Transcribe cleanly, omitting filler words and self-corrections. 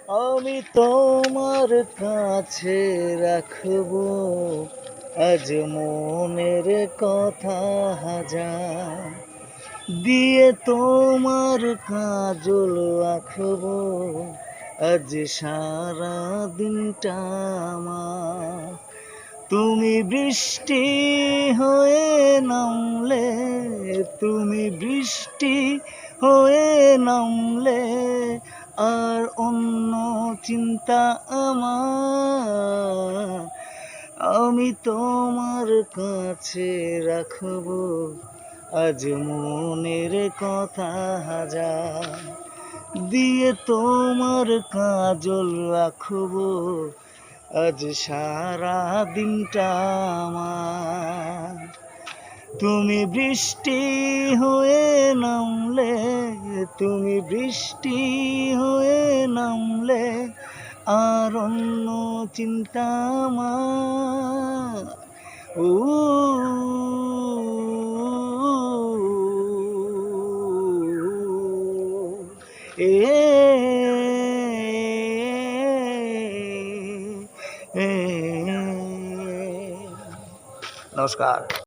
আমি তোমার কাছে রাখবো আজ মনের কথা হাজার, দিয়ে তোমার কাজল আঁকবো আজ সারা দিনটা আমার। তুমি বৃষ্টি হয়ে নামলে, তুমি বৃষ্টি হয়ে নামলে, আর অন্য চিন্তা আমার। আমি তোমার কাছে রাখবো আজ মনের কথা হাজার, দিয়ে তোমার কাজল রাখবো আজ সারা দিনটা আমার। তুমি বৃষ্টি হয়ে নামলে, তুমি বৃষ্টি হয়ে নামলে, আর অন্য চিন্তা আমার। ও এ নমস্কার।